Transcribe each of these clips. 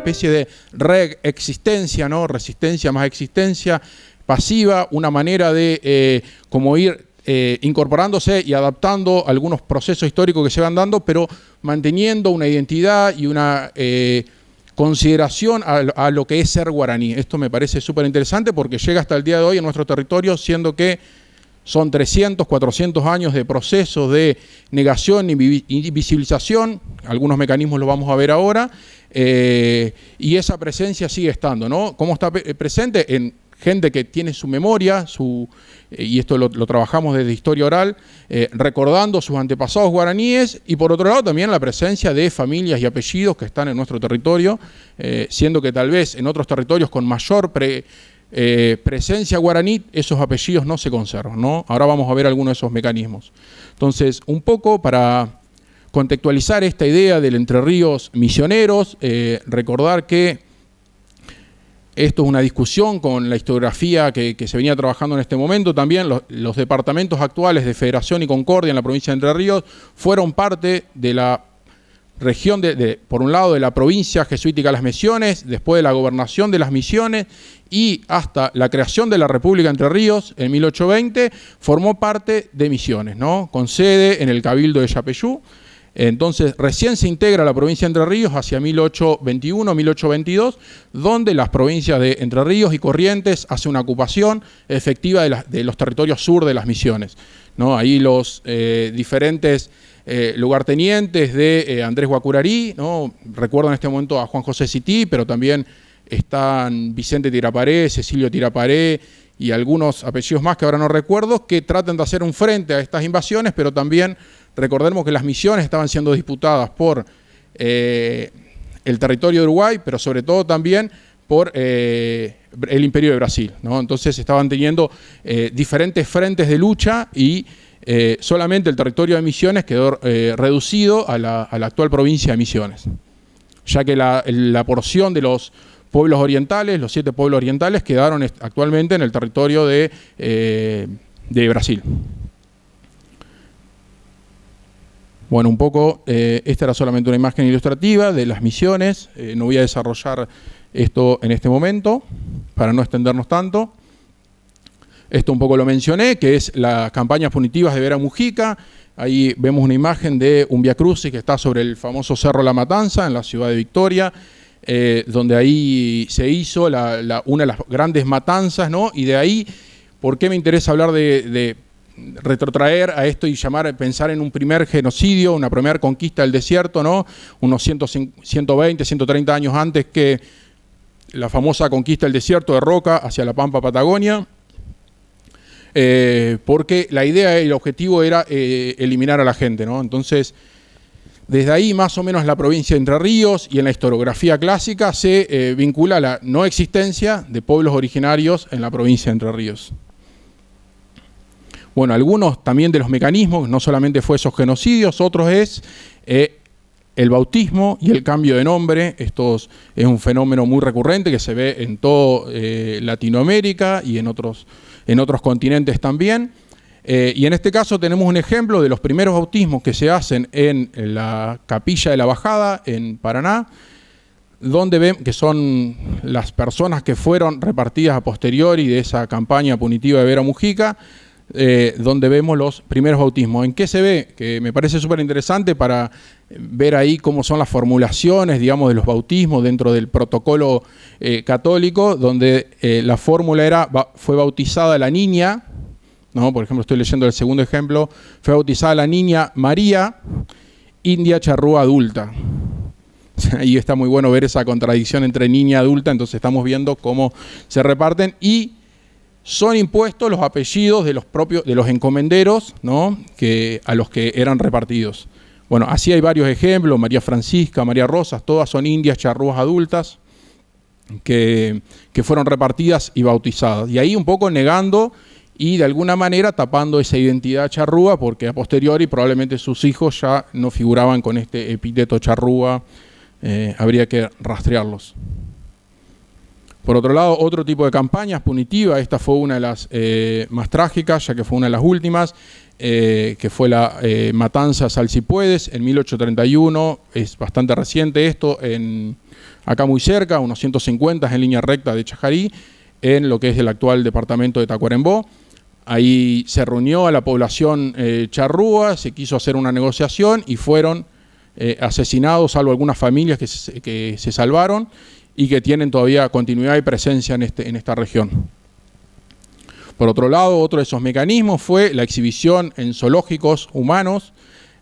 especie de reexistencia, ¿no? Resistencia más existencia pasiva, una manera de como ir incorporándose y adaptando algunos procesos históricos que se van dando, pero manteniendo una identidad y una consideración a lo que es ser guaraní. Esto me parece súper interesante porque llega hasta el día de hoy en nuestro territorio, siendo que son 300, 400 años de procesos de negación y visibilización, algunos mecanismos los vamos a ver ahora, y esa presencia sigue estando, ¿no? ¿Cómo está presente? En gente que tiene su memoria, y esto lo trabajamos desde historia oral, recordando sus antepasados guaraníes, y por otro lado también la presencia de familias y apellidos que están en nuestro territorio, siendo que tal vez en otros territorios con mayor presencia guaraní, esos apellidos no se conservan, ¿no? Ahora vamos a ver algunos de esos mecanismos. Entonces, un poco para contextualizar esta idea del Entre Ríos misioneros, recordar que esto es una discusión con la historiografía que se venía trabajando en este momento. También los departamentos actuales de Federación y Concordia en la provincia de Entre Ríos fueron parte de la región, por un lado, de la provincia jesuítica de las Misiones, después de la gobernación de las Misiones y hasta la creación de la República de Entre Ríos en 1820, formó parte de Misiones, ¿no? Con sede en el Cabildo de Yapeyú. Entonces, recién se integra la provincia de Entre Ríos hacia 1821, 1822, donde las provincias de Entre Ríos y Corrientes hacen una ocupación efectiva de los territorios sur de las Misiones, ¿no? Ahí los diferentes lugartenientes de Andrés Guacurarí, ¿no? Recuerdo en este momento a Juan José Cití, pero también están Vicente Tiraparé, Cecilio Tiraparé y algunos apellidos más que ahora no recuerdo, que tratan de hacer un frente a estas invasiones, pero también recordemos que las Misiones estaban siendo disputadas por el territorio de Uruguay, pero sobre todo también por el Imperio de Brasil, ¿no? Entonces estaban teniendo diferentes frentes de lucha y solamente el territorio de Misiones quedó reducido a la actual provincia de Misiones, ya que la porción de los pueblos orientales, los 7 pueblos orientales, quedaron actualmente en el territorio de Brasil. Bueno, un poco, esta era solamente una imagen ilustrativa de las misiones. No voy a desarrollar esto en este momento para no extendernos tanto. Esto un poco lo mencioné, que es las campañas punitivas de Vera Mujica. Ahí vemos una imagen de un Vía Crucis que está sobre el famoso Cerro La Matanza, en la ciudad de Victoria, donde ahí se hizo una de las grandes matanzas, ¿no? Y de ahí, ¿por qué me interesa hablar de retrotraer a esto y pensar en un primer genocidio, una primera conquista del desierto, ¿no? Unos 120, 130 años antes que la famosa conquista del desierto de Roca hacia la Pampa Patagonia? Porque la idea y el objetivo era eliminar a la gente, ¿no? Entonces, desde ahí más o menos la provincia de Entre Ríos y en la historiografía clásica se vincula a la no existencia de pueblos originarios en la provincia de Entre Ríos. Bueno, algunos también de los mecanismos, no solamente fue esos genocidios, otros es el bautismo y el cambio de nombre. Esto es un fenómeno muy recurrente que se ve en toda Latinoamérica y en otros continentes también. Y en este caso tenemos un ejemplo de los primeros bautismos que se hacen en la Capilla de la Bajada, en Paraná, donde ven que son las personas que fueron repartidas a posteriori de esa campaña punitiva de Vera Mujica, donde vemos los primeros bautismos. ¿En qué se ve? Que me parece súper interesante para ver ahí cómo son las formulaciones, digamos, de los bautismos dentro del protocolo católico, donde la fórmula fue bautizada la niña, ¿no? Por ejemplo, estoy leyendo el segundo ejemplo, fue bautizada la niña María, india charrúa adulta. Ahí está muy bueno ver esa contradicción entre niña y adulta, entonces estamos viendo cómo se reparten y son impuestos los apellidos de los encomenderos, ¿no? A los que eran repartidos. Bueno, así hay varios ejemplos, María Francisca, María Rosas, todas son indias charrúas adultas que fueron repartidas y bautizadas. Y ahí un poco negando y de alguna manera tapando esa identidad charrúa, porque a posteriori probablemente sus hijos ya no figuraban con este epíteto charrúa, habría que rastrearlos. Por otro lado, otro tipo de campañas punitivas, esta fue una de las más trágicas, ya que fue una de las últimas, que fue la matanza Salsipuedes en 1831, es bastante reciente esto, acá muy cerca, unos 150 en línea recta de Chajarí, en lo que es el actual departamento de Tacuarembó. Ahí se reunió a la población charrúa, se quiso hacer una negociación y fueron asesinados, salvo algunas familias que se salvaron y que tienen todavía continuidad y presencia en esta región. Por otro lado, otro de esos mecanismos fue la exhibición en zoológicos humanos.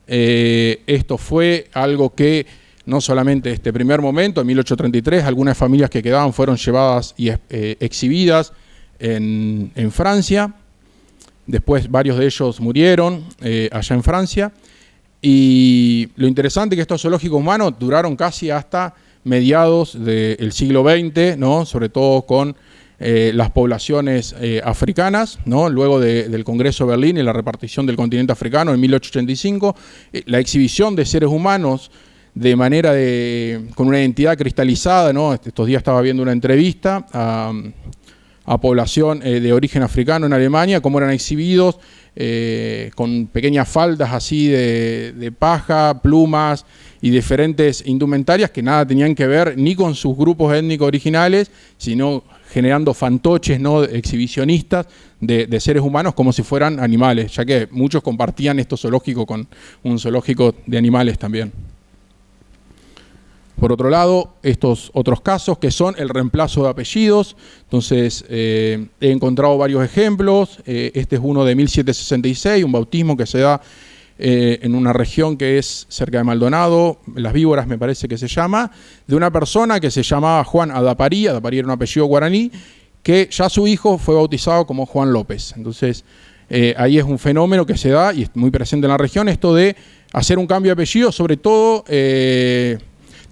Esto fue algo que no solamente este primer momento, en 1833, algunas familias que quedaban fueron llevadas y exhibidas en Francia. Después varios de ellos murieron allá en Francia. Y lo interesante es que estos zoológicos humanos duraron casi hasta mediados del siglo XX, ¿no? Sobre todo con las poblaciones africanas, ¿no? Luego del Congreso de Berlín y la repartición del continente africano en 1885, la exhibición de seres humanos de manera con una identidad cristalizada, ¿no? Estos días estaba viendo una entrevista a población de origen africano en Alemania, cómo eran exhibidos con pequeñas faldas así de paja, plumas y diferentes indumentarias que nada tenían que ver ni con sus grupos étnicos originales, sino generando fantoches, ¿no? Exhibicionistas de seres humanos como si fueran animales, ya que muchos compartían esto zoológico con un zoológico de animales también. Por otro lado, estos otros casos que son el reemplazo de apellidos. Entonces, he encontrado varios ejemplos. Este es uno de 1766, un bautismo que se da en una región que es cerca de Maldonado, Las Víboras me parece que se llama, de una persona que se llamaba Juan Adaparí. Adaparí era un apellido guaraní, que ya su hijo fue bautizado como Juan López. Entonces, ahí es un fenómeno que se da y es muy presente en la región, esto de hacer un cambio de apellido, sobre todo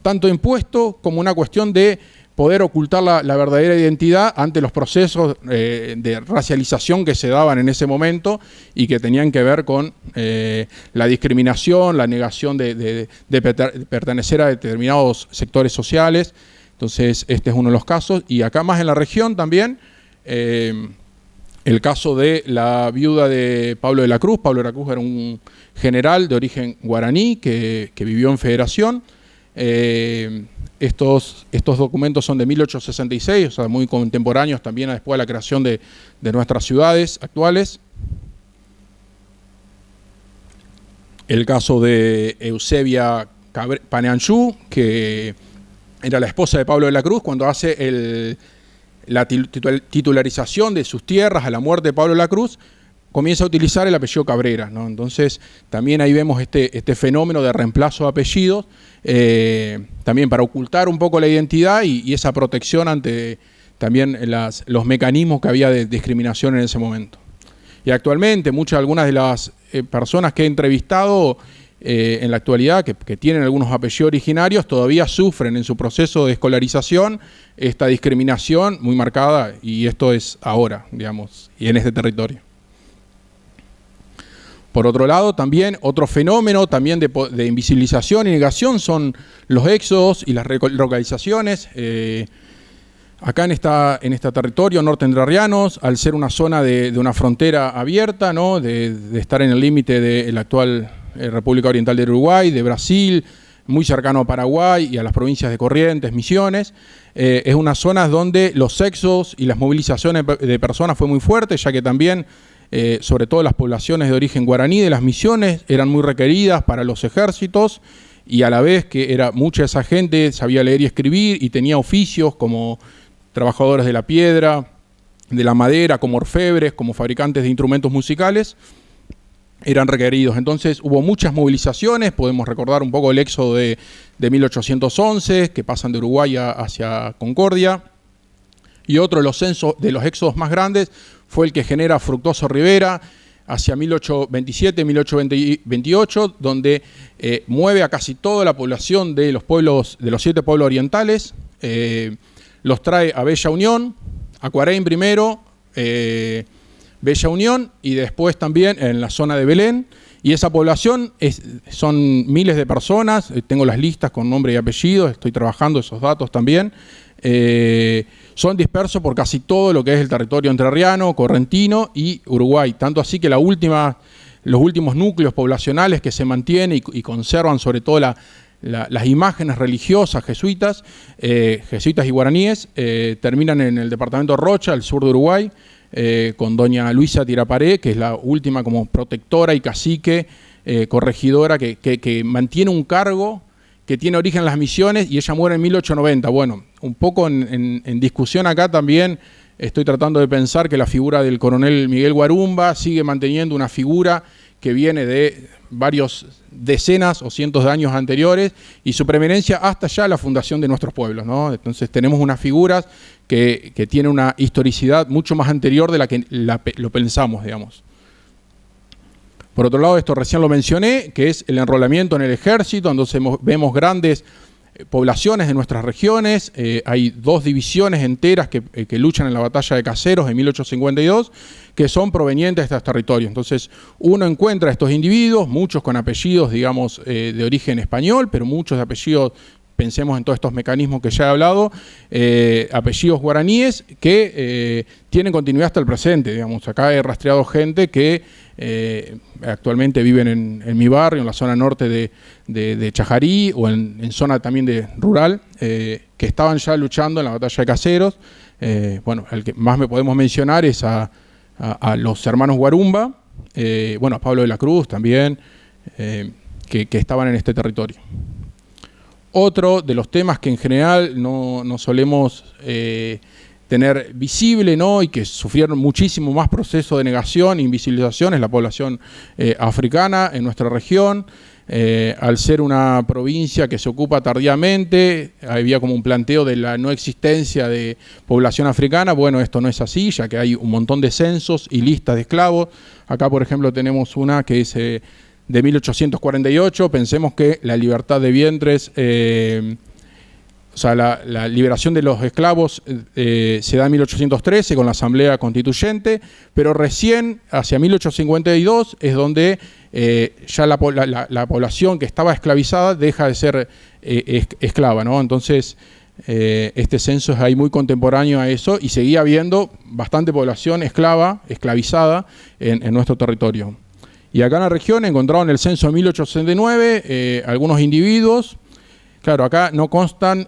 tanto impuesto como una cuestión de poder ocultar la verdadera identidad ante los procesos de racialización que se daban en ese momento y que tenían que ver con la discriminación, la negación de pertenecer a determinados sectores sociales. Entonces, este es uno de los casos. Y acá más en la región también, el caso de la viuda de Pablo de la Cruz. Pablo de la Cruz era un general de origen guaraní que vivió en Federación. Estos documentos son de 1866, o sea, muy contemporáneos también después de la creación de nuestras ciudades actuales. El caso de Eusebia Paneanchú, que era la esposa de Pablo de la Cruz, cuando hace la titularización de sus tierras a la muerte de Pablo de la Cruz, comienza a utilizar el apellido Cabrera, ¿no? Entonces, también ahí vemos este fenómeno de reemplazo de apellidos, también para ocultar un poco la identidad y esa protección ante también los mecanismos que había de discriminación en ese momento. Y actualmente, algunas de las personas que he entrevistado en la actualidad, que tienen algunos apellidos originarios, todavía sufren en su proceso de escolarización esta discriminación muy marcada, y esto es ahora, digamos, y en este territorio. Por otro lado, también otro fenómeno también de invisibilización y negación son los éxodos y las relocalizaciones. Acá en este territorio norte entrerrianos, al ser una zona de una frontera abierta, ¿no? de estar en el límite de la actual República Oriental del Uruguay, de Brasil, muy cercano a Paraguay y a las provincias de Corrientes, Misiones, es una zona donde los éxodos y las movilizaciones de personas fue muy fuerte, ya que también sobre todo las poblaciones de origen guaraní de las Misiones eran muy requeridas para los ejércitos, y a la vez que mucha de esa gente sabía leer y escribir y tenía oficios como trabajadores de la piedra, de la madera, como orfebres, como fabricantes de instrumentos musicales, eran requeridos. Entonces hubo muchas movilizaciones. Podemos recordar un poco el éxodo de 1811, que pasan de Uruguay hacia Concordia, y otro de los éxodos más grandes fue el que genera Fructuoso Rivera hacia 1827-1828, donde mueve a casi toda la población de los 7 pueblos orientales, los trae a Bella Unión, a Cuareim primero, Bella Unión, y después también en la zona de Belén. Y esa población son miles de personas, tengo las listas con nombre y apellido, estoy trabajando esos datos también. Son dispersos por casi todo lo que es el territorio entrerriano, correntino y Uruguay. Tanto así que los últimos núcleos poblacionales que se mantienen y conservan sobre todo las imágenes religiosas jesuitas y guaraníes, terminan en el departamento de Rocha, al sur de Uruguay, con doña Luisa Tiraparé, que es la última como protectora y cacique, corregidora, que mantiene un cargo que tiene origen en las misiones, y ella muere en 1890. Bueno, un poco en discusión acá también estoy tratando de pensar que la figura del coronel Miguel Guarumba sigue manteniendo una figura que viene de varios decenas o cientos de años anteriores, y su preeminencia hasta ya la fundación de nuestros pueblos, ¿no? Entonces tenemos unas figuras que tienen una historicidad mucho más anterior de la que lo pensamos, digamos. Por otro lado, esto recién lo mencioné, que es el enrolamiento en el ejército, entonces vemos grandes poblaciones de nuestras regiones. Hay 2 divisiones enteras que luchan en la batalla de Caseros en 1852, que son provenientes de estos territorios. Entonces uno encuentra a estos individuos, muchos con apellidos, digamos, de origen español, pero muchos de apellidos, pensemos en todos estos mecanismos que ya he hablado, apellidos guaraníes que tienen continuidad hasta el presente. Digamos, acá he rastreado gente que actualmente viven en mi barrio, en la zona norte de Chajarí, o en zona también rural, que estaban ya luchando en la batalla de Caseros. Bueno, el que más me podemos mencionar es a los hermanos Guarumba, bueno, a Pablo de la Cruz también, que estaban en este territorio. Otro de los temas que en general no solemos tener visible, ¿no? Y que sufrieron muchísimo más proceso de negación e invisibilización es la población africana en nuestra región. Al ser una provincia que se ocupa tardíamente, había como un planteo de la no existencia de población africana. Bueno, esto no es así, ya que hay un montón de censos y listas de esclavos. Acá, por ejemplo, tenemos una que es de 1848. Pensemos que la libertad de vientres, o sea, la liberación de los esclavos se da en 1813 con la Asamblea Constituyente, pero recién hacia 1852 es donde ya la población que estaba esclavizada deja de ser esclava, ¿no? Entonces, este censo es ahí muy contemporáneo a eso, y seguía habiendo bastante población esclavizada en nuestro territorio. Y acá en la región encontraron en el censo de 1869 algunos individuos. Claro, acá no constan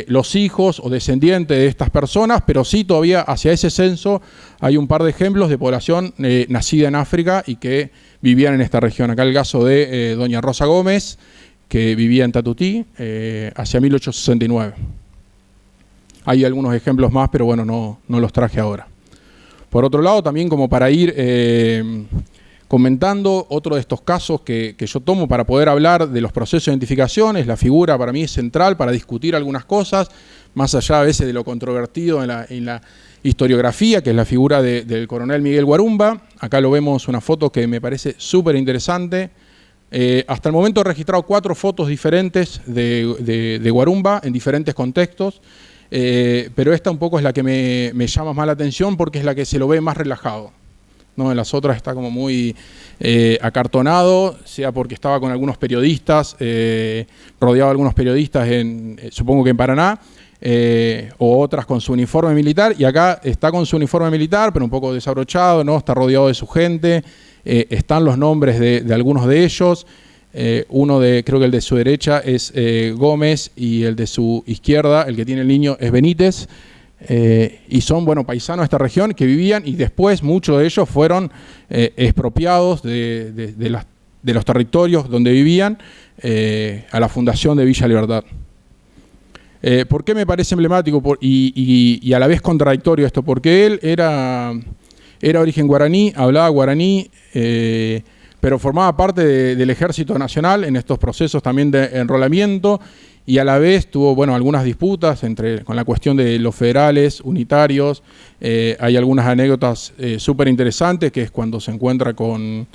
los hijos o descendientes de estas personas, pero sí todavía hacia ese censo hay un par de ejemplos de población nacida en África y que vivían en esta región. Acá el caso de doña Rosa Gómez, que vivía en Tatutí, hacia 1869. Hay algunos ejemplos más, pero bueno, no los traje ahora. Por otro lado, también como para ir comentando otro de estos casos que yo tomo para poder hablar de los procesos de identificación, la figura para mí es central para discutir algunas cosas, más allá a veces de lo controvertido en la historiografía, que es la figura del coronel Miguel Guarumba. Acá lo vemos, una foto que me parece súper interesante. Hasta el momento he registrado 4 fotos diferentes de Guarumba en diferentes contextos, pero esta un poco es la que me llama más la atención porque es la que se lo ve más relajado, ¿no? En las otras está como muy acartonado, sea porque estaba con algunos periodistas, rodeado de algunos periodistas, supongo que en Paraná, o otras con su uniforme militar, y acá está con su uniforme militar, pero un poco desabrochado, ¿no? Está rodeado de su gente, están los nombres de algunos de ellos. Creo que el de su derecha es Gómez, y el de su izquierda, el que tiene el niño, es Benítez. Y son, bueno, paisanos de esta región que vivían, y después muchos de ellos fueron expropiados de los territorios donde vivían a la fundación de Villa Libertad. ¿Por qué me parece emblemático y a la vez contradictorio esto? Porque él era origen guaraní, hablaba guaraní, pero formaba parte del Ejército Nacional en estos procesos también de enrolamiento, y a la vez tuvo, bueno, algunas disputas con la cuestión de los federales, unitarios. Hay algunas anécdotas súper interesantes, que es cuando se encuentra con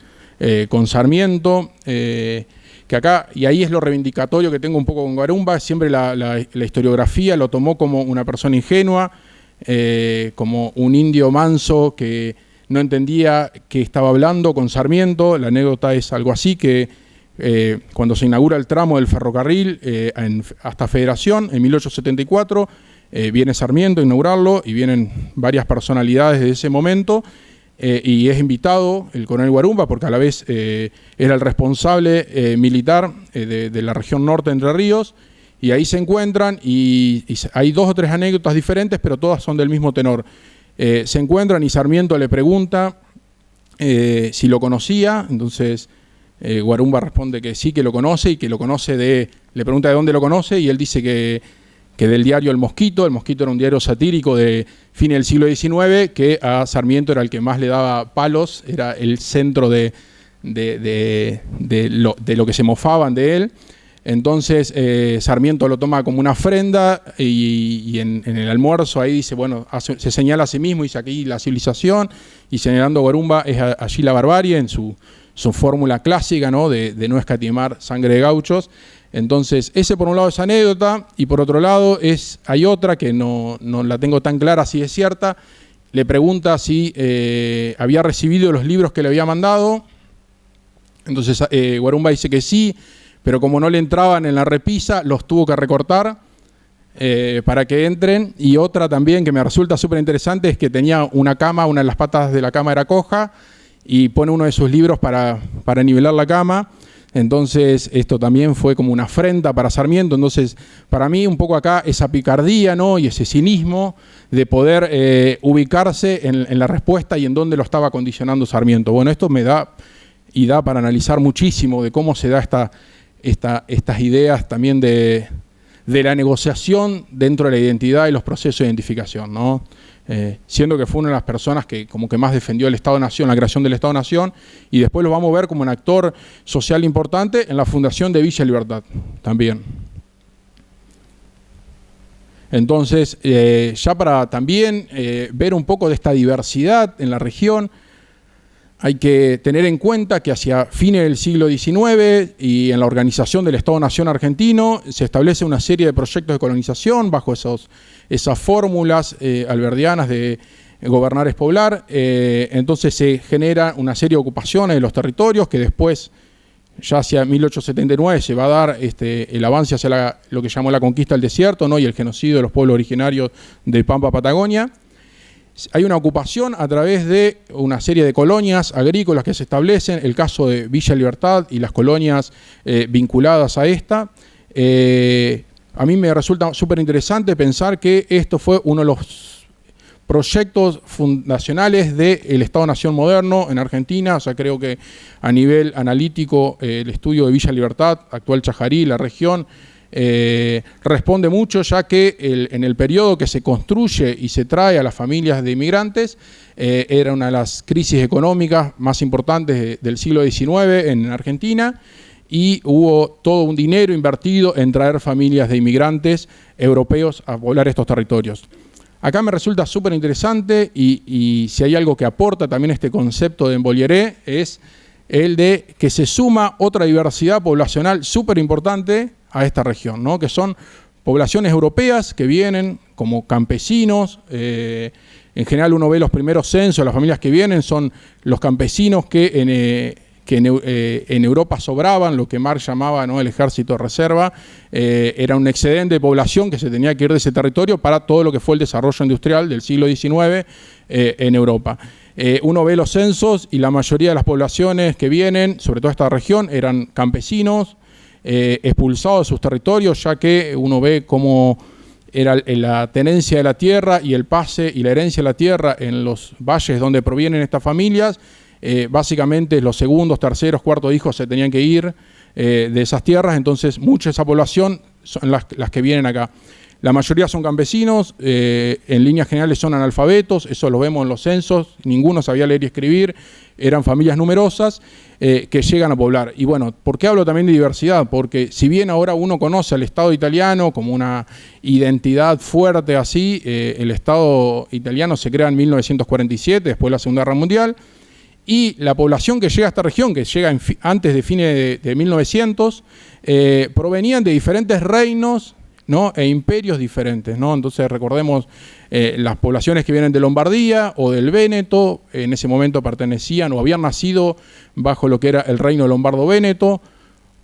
Sarmiento, que acá, y ahí es lo reivindicatorio que tengo un poco con Guarumba, siempre la historiografía lo tomó como una persona ingenua, como un indio manso que no entendía qué estaba hablando con Sarmiento. La anécdota es algo así, que cuando se inaugura el tramo del ferrocarril hasta Federación en 1874, viene Sarmiento a inaugurarlo, y vienen varias personalidades de ese momento, y es invitado el coronel Guarumba porque a la vez era el responsable militar de la región norte de Entre Ríos, y ahí se encuentran y hay 2 o 3 anécdotas diferentes, pero todas son del mismo tenor. Se encuentran y Sarmiento le pregunta si lo conocía, entonces Guarumba responde que sí, que lo conoce y que lo conoce le pregunta de dónde lo conoce y él dice que del diario El Mosquito. El Mosquito era un diario satírico de fines del siglo XIX que a Sarmiento era el que más le daba palos, era el centro de lo que se mofaban de él. Entonces Sarmiento lo toma como una ofrenda y en el almuerzo ahí dice, bueno, se señala a sí mismo, dice aquí la civilización, y señalando a Guarumba es allí la barbarie en su fórmula clásica, ¿no? de no escatimar sangre de gauchos. Entonces, ese por un lado es anécdota, y por otro lado hay otra que no la tengo tan clara si es cierta. Le pregunta si había recibido los libros que le había mandado. Entonces Guarumba dice que sí, pero como no le entraban en la repisa, los tuvo que recortar para que entren. Y otra también que me resulta súper interesante es que tenía una cama, una de las patas de la cama era coja, y pone uno de sus libros para nivelar la cama. Entonces esto también fue como una afrenta para Sarmiento. Entonces para mí un poco acá esa picardía, ¿no? Y ese cinismo de poder ubicarse en la respuesta y en dónde lo estaba condicionando Sarmiento. Bueno, esto me da para analizar muchísimo de cómo se da estas ideas también de la negociación dentro de la identidad y los procesos de identificación, ¿no? Siendo que fue una de las personas que como que más defendió el Estado-Nación, la creación del Estado-Nación, y después lo vamos a ver como un actor social importante en la fundación de Villa Libertad también. Entonces, ya para también ver un poco de esta diversidad en la región, hay que tener en cuenta que hacia fines del siglo XIX y en la organización del Estado-Nación argentino se establece una serie de proyectos de colonización bajo esas fórmulas alberdianas de gobernar es poblar. Entonces se genera una serie de ocupaciones de los territorios que después, ya hacia 1879, se va a dar el avance hacia lo que llamó la conquista del desierto, ¿no? Y el genocidio de los pueblos originarios de Pampa, Patagonia. Hay una ocupación a través de una serie de colonias agrícolas que se establecen, el caso de Villa Libertad y las colonias vinculadas a esta. A mí me resulta súper interesante pensar que esto fue uno de los proyectos fundacionales del Estado-Nación moderno en Argentina. O sea, creo que a nivel analítico el estudio de Villa Libertad, actual Chajarí, la región, responde mucho, ya que en el periodo que se construye y se trae a las familias de inmigrantes era una de las crisis económicas más importantes del siglo XIX en Argentina, y hubo todo un dinero invertido en traer familias de inmigrantes europeos a poblar estos territorios. Acá me resulta súper interesante y si hay algo que aporta también este concepto de Embolieré es el de que se suma otra diversidad poblacional súper importante a esta región, ¿no? Que son poblaciones europeas que vienen como campesinos. En general uno ve los primeros censos, las familias que vienen son los campesinos que en Europa sobraban, lo que Marx llamaba, ¿no?, el ejército de reserva. Era un excedente de población que se tenía que ir de ese territorio para todo lo que fue el desarrollo industrial del siglo XIX en Europa. Uno ve los censos y la mayoría de las poblaciones que vienen, sobre todo esta región, eran campesinos, expulsados de sus territorios, ya que uno ve cómo era la tenencia de la tierra y el pase y la herencia de la tierra en los valles donde provienen estas familias. Básicamente los segundos, terceros, cuartos hijos se tenían que ir de esas tierras, entonces mucha de esa población son las que vienen acá. La mayoría son campesinos, en líneas generales son analfabetos, eso lo vemos en los censos, ninguno sabía leer y escribir, eran familias numerosas que llegan a poblar. Y bueno, ¿por qué hablo también de diversidad? Porque si bien ahora uno conoce al Estado italiano como una identidad fuerte así, el Estado italiano se crea en 1947, después de la Segunda Guerra Mundial, y la población que llega a esta región, que llega antes de fines de 1900, provenían de diferentes reinos, ¿no?, e imperios diferentes, ¿no? Entonces recordemos las poblaciones que vienen de Lombardía o del Véneto, en ese momento pertenecían o habían nacido bajo lo que era el reino lombardo-véneto,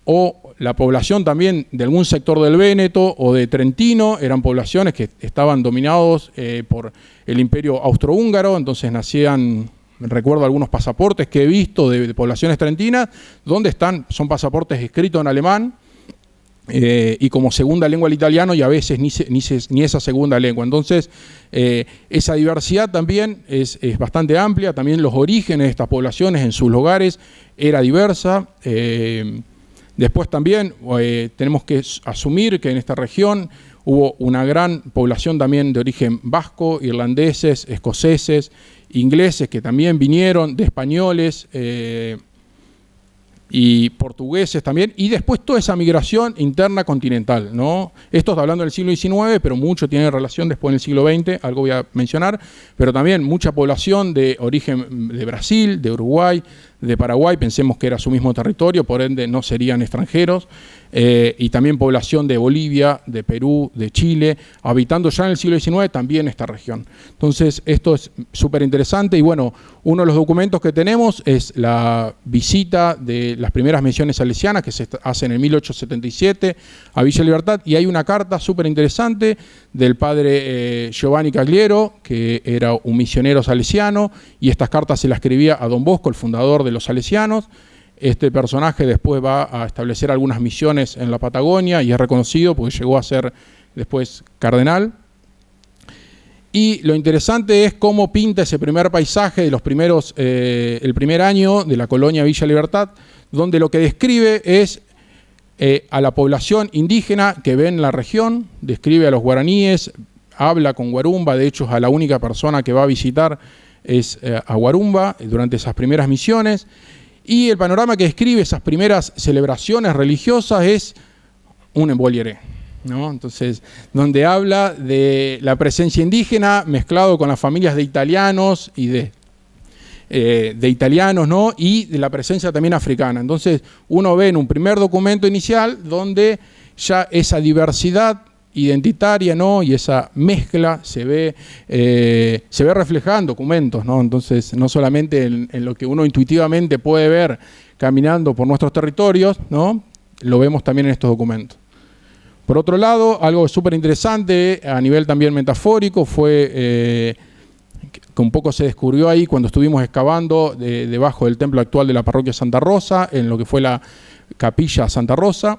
o la población también de algún sector del Véneto o de Trentino, eran poblaciones que estaban dominados por el imperio austrohúngaro. Entonces nacían, recuerdo algunos pasaportes que he visto de poblaciones trentinas, donde son pasaportes escritos en alemán, y como segunda lengua el italiano, y a veces ni esa segunda lengua. Entonces, esa diversidad también es bastante amplia. También los orígenes de estas poblaciones en sus lugares era diversa. Después también tenemos que asumir que en esta región hubo una gran población también de origen vasco, irlandeses, escoceses, ingleses que también vinieron, de españoles, y portugueses también, y después toda esa migración interna continental, ¿no? Esto está hablando del siglo XIX, pero mucho tiene relación después en el siglo XX, algo voy a mencionar, pero también mucha población de origen de Brasil, de Uruguay, de Paraguay, pensemos que era su mismo territorio, por ende no serían extranjeros, y también población de Bolivia, de Perú, de Chile, habitando ya en el siglo XIX también esta región. Entonces, esto es súper interesante y bueno, uno de los documentos que tenemos es la visita de las primeras misiones salesianas que se hacen en 1877 a Villa Libertad, y hay una carta súper interesante del padre Giovanni Cagliero, que era un misionero salesiano, y estas cartas se las escribía a Don Bosco, el fundador de los salesianos. Este personaje después va a establecer algunas misiones en la Patagonia y es reconocido porque llegó a ser después cardenal. Y lo interesante es cómo pinta ese primer paisaje de los primeros, el primer año de la colonia Villa Libertad, donde lo que describe es a la población indígena que ve en la región, describe a los guaraníes, habla con Guarumba, de hecho a la única persona que va a visitar es a Guarumba durante esas primeras misiones. Y el panorama que describe esas primeras celebraciones religiosas es un Mbolieré, ¿no? Entonces, donde habla de la presencia indígena mezclado con las familias de italianos y de italianos, ¿no? Y de la presencia también africana. Entonces, uno ve en un primer documento inicial donde ya esa diversidad identitaria, ¿no? Y esa mezcla se ve reflejada en documentos, ¿no? Entonces, no solamente en lo que uno intuitivamente puede ver caminando por nuestros territorios, ¿no? Lo vemos también en estos documentos. Por otro lado, algo súper interesante a nivel también metafórico fue que un poco se descubrió ahí cuando estuvimos excavando debajo del templo actual de la parroquia Santa Rosa, en lo que fue la capilla Santa Rosa.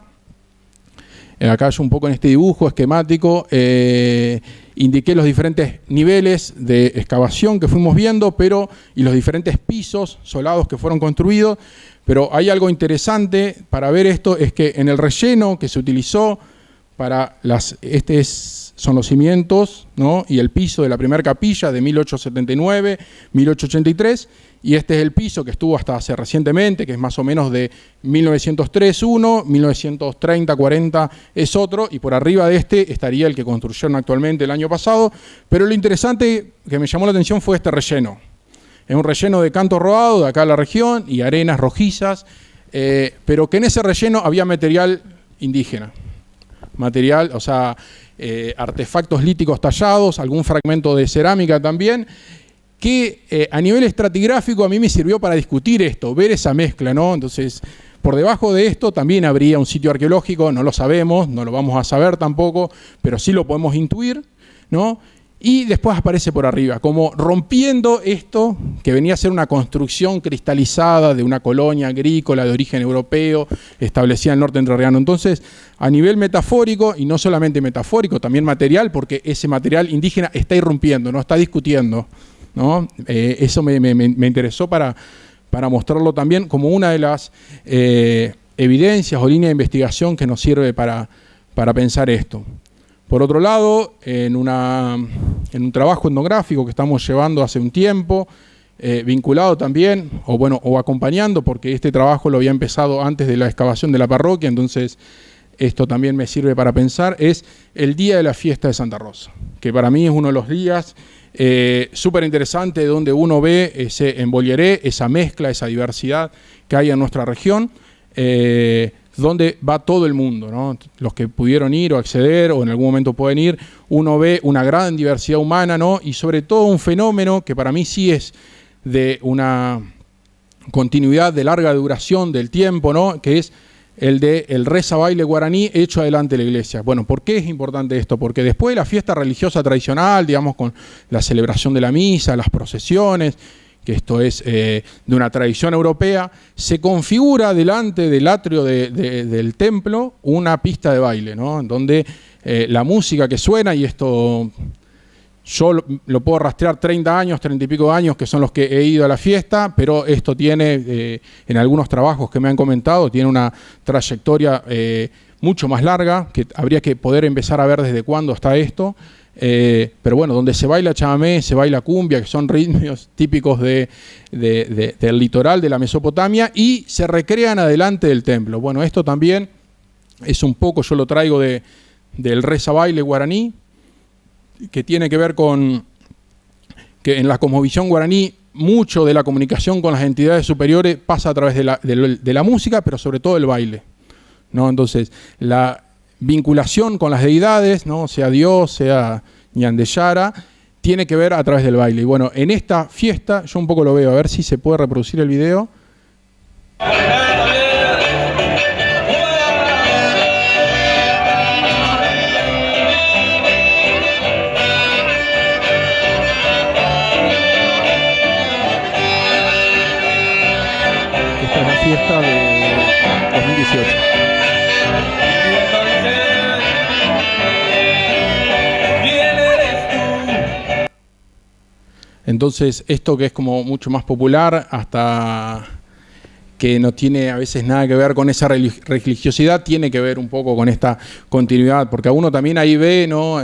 Acá yo un poco en este dibujo esquemático indiqué los diferentes niveles de excavación que fuimos viendo, y los diferentes pisos solados que fueron construidos, pero hay algo interesante para ver esto, es que en el relleno que se utilizó para son los cimientos, ¿no? Y el piso de la primera capilla de 1879, 1883, y este es el piso que estuvo hasta hace recientemente, que es más o menos de 1903 uno, 1930, 40 es otro, y por arriba de este estaría el que construyeron actualmente el año pasado, pero lo interesante que me llamó la atención fue este relleno. Es un relleno de canto rodado de acá de la región y arenas rojizas, pero que en ese relleno había material indígena. Material, o sea, artefactos líticos tallados, algún fragmento de cerámica también, que a nivel estratigráfico a mí me sirvió para discutir esto, ver esa mezcla, ¿no? Entonces, por debajo de esto también habría un sitio arqueológico, no lo sabemos, no lo vamos a saber tampoco, pero sí lo podemos intuir, ¿no? Y después aparece por arriba, como rompiendo esto que venía a ser una construcción cristalizada de una colonia agrícola de origen europeo establecida en el norte entrerriano. Entonces, a nivel metafórico, y no solamente metafórico, también material, porque ese material indígena está irrumpiendo, no está discutiendo, ¿no? Eso me interesó para mostrarlo también como una de las evidencias o líneas de investigación que nos sirve para pensar esto. Por otro lado, en un trabajo etnográfico que estamos llevando hace un tiempo, vinculado también, o acompañando, porque este trabajo lo había empezado antes de la excavación de la parroquia, entonces esto también me sirve para pensar, es el día de la fiesta de Santa Rosa, que para mí es uno de los días súper interesante donde uno ve ese Mbolieré, esa mezcla, esa diversidad que hay en nuestra región, donde va todo el mundo, ¿no? Los que pudieron ir o acceder o en algún momento pueden ir, uno ve una gran diversidad humana, ¿no? Y sobre todo un fenómeno que para mí sí es de una continuidad de larga duración del tiempo, ¿no? Que es el de el reza baile guaraní hecho adelante de la iglesia. Bueno, ¿por qué es importante esto? Porque después de la fiesta religiosa tradicional, digamos, con la celebración de la misa, las procesiones, que esto es de una tradición europea, se configura delante del atrio del templo una pista de baile, ¿no? En donde la música que suena, y esto yo lo puedo rastrear 30 años, 30 y pico años, que son los que he ido a la fiesta, pero esto tiene, en algunos trabajos que me han comentado, tiene una trayectoria mucho más larga, que habría que poder empezar a ver desde cuándo está esto. Pero bueno, donde se baila chamamé, se baila cumbia, que son ritmos típicos del litoral de la Mesopotamia, y se recrean adelante del templo. Bueno, esto también es un poco, yo lo traigo del reza baile guaraní, que tiene que ver con que en la cosmovisión guaraní mucho de la comunicación con las entidades superiores pasa a través de la música, pero sobre todo el baile, ¿no? Entonces, la vinculación con las deidades, ¿no? Sea Dios, sea Ñandeyara, tiene que ver a través del baile. Y bueno, en esta fiesta, yo un poco lo veo, a ver si se puede reproducir el video. Esta es la fiesta de 2018. Entonces, esto que es como mucho más popular, hasta que no tiene a veces nada que ver con esa religiosidad, tiene que ver un poco con esta continuidad, porque a uno también ahí ve, ¿no?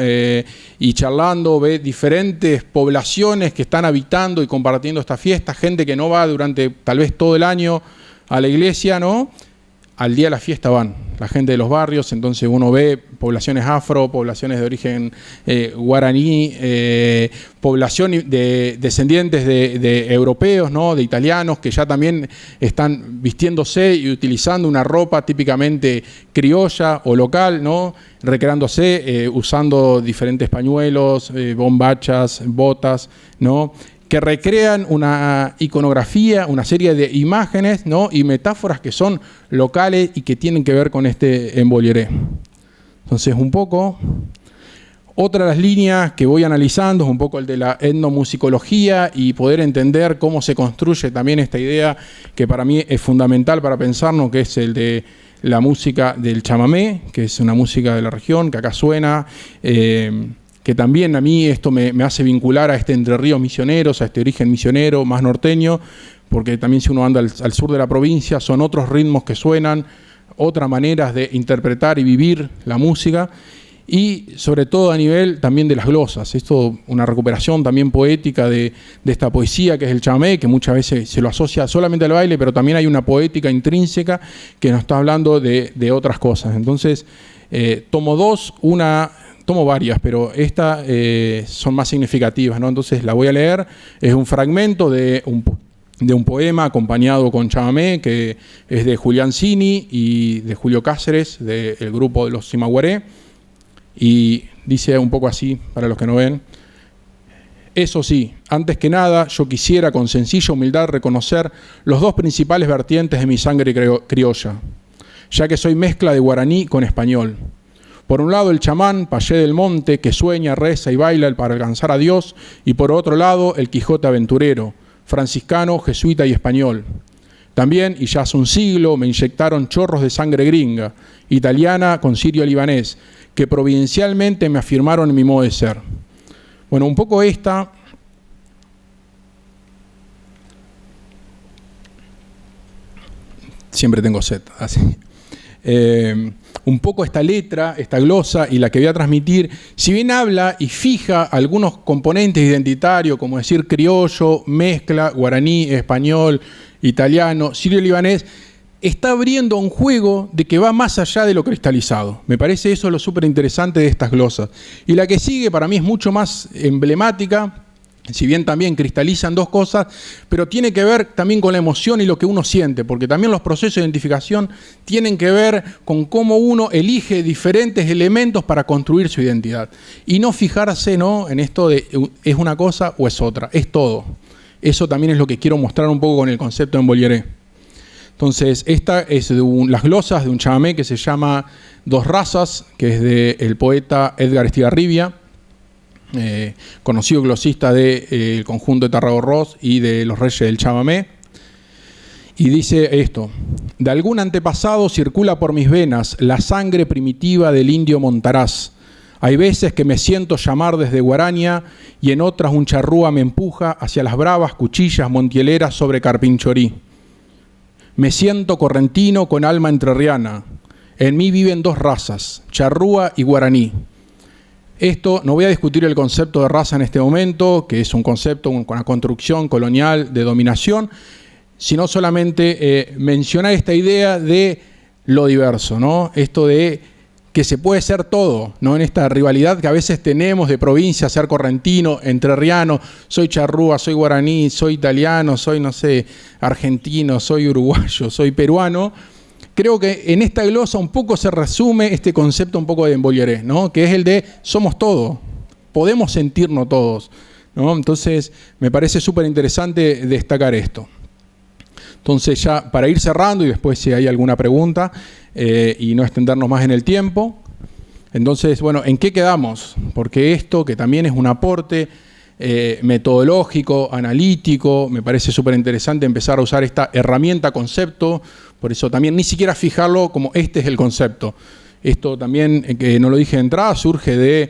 Y charlando, ve diferentes poblaciones que están habitando y compartiendo esta fiesta, gente que no va durante tal vez todo el año a la iglesia, ¿no? Al día de la fiesta van, la gente de los barrios, entonces uno ve poblaciones afro, poblaciones de origen guaraní, población de descendientes de europeos, ¿no? De italianos, que ya también están vistiéndose y utilizando una ropa típicamente criolla o local, ¿no? Recreándose, usando diferentes pañuelos, bombachas, botas, ¿no? Que recrean una iconografía, una serie de imágenes, ¿no? Y metáforas que son locales y que tienen que ver con este Mbolieré. Entonces, un poco, otra de las líneas que voy analizando es un poco el de la etnomusicología y poder entender cómo se construye también esta idea que para mí es fundamental para pensarnos, que es el de la música del chamamé, que es una música de la región, que acá suena, que también a mí esto me hace vincular a este Entre Ríos misioneros, a este origen misionero más norteño, porque también si uno anda al sur de la provincia, son otros ritmos que suenan, otras maneras de interpretar y vivir la música, y sobre todo a nivel también de las glosas. Esto, una recuperación también poética de esta poesía que es el chamamé, que muchas veces se lo asocia solamente al baile, pero también hay una poética intrínseca que nos está hablando de otras cosas. Entonces, tomo varias, pero estas son más significativas, ¿no? Entonces la voy a leer. Es un fragmento de un poema acompañado con chamamé, que es de Julián Cini y de Julio Cáceres, del grupo de los Simaguaré. Y dice un poco así, para los que no ven. Eso sí, antes que nada, yo quisiera con sencilla humildad reconocer los dos principales vertientes de mi sangre criolla, ya que soy mezcla de guaraní con español. Por un lado el chamán, payé del monte, que sueña, reza y baila para alcanzar a Dios, y por otro lado el Quijote aventurero, franciscano, jesuita y español. También, y ya hace un siglo, me inyectaron chorros de sangre gringa, italiana con sirio-libanés, que providencialmente me afirmaron en mi modo de ser. Bueno, un poco esta... Siempre tengo sed, así. Un poco esta letra, esta glosa y la que voy a transmitir, si bien habla y fija algunos componentes identitarios, como decir criollo, mezcla, guaraní, español, italiano, sirio-libanés, está abriendo un juego de que va más allá de lo cristalizado. Me parece eso lo súper interesante de estas glosas. Y la que sigue para mí es mucho más emblemática, si bien también cristalizan dos cosas, pero tiene que ver también con la emoción y lo que uno siente, porque también los procesos de identificación tienen que ver con cómo uno elige diferentes elementos para construir su identidad. Y no fijarse, ¿no?, en esto de es una cosa o es otra, es todo. Eso también es lo que quiero mostrar un poco con el concepto de Mbolieré. Entonces, esta es las glosas de un chamamé que se llama Dos Razas, que es del poeta Edgar Estigarribia. conocido glosista del conjunto de Tarragorros y de los Reyes del Chamamé. Y dice esto: de algún antepasado circula por mis venas la sangre primitiva del indio Montaraz. Hay veces que me siento llamar desde Guaraña y en otras un charrúa me empuja hacia las bravas cuchillas montieleras sobre Carpinchorí. Me siento correntino con alma entrerriana. En mí viven dos razas, charrúa y guaraní. Esto, no voy a discutir el concepto de raza en este momento, que es un concepto con una construcción colonial de dominación, sino solamente mencionar esta idea de lo diverso, ¿no? Esto de que se puede ser todo, ¿no? En esta rivalidad que a veces tenemos de provincia, ser correntino, entrerriano, soy charrúa, soy guaraní, soy italiano, soy, no sé, argentino, soy uruguayo, soy peruano. Creo que en esta glosa un poco se resume este concepto un poco de Mbolyeré, ¿no? Que es el de somos todo, podemos sentirnos todos, ¿no? Entonces me parece súper interesante destacar esto. Entonces ya para ir cerrando y después si hay alguna pregunta y no extendernos más en el tiempo. Entonces, bueno, ¿en qué quedamos? Porque esto que también es un aporte metodológico, analítico, me parece súper interesante empezar a usar esta herramienta concepto, por eso también ni siquiera fijarlo como este es el concepto. Esto también, que no lo dije de entrada, surge de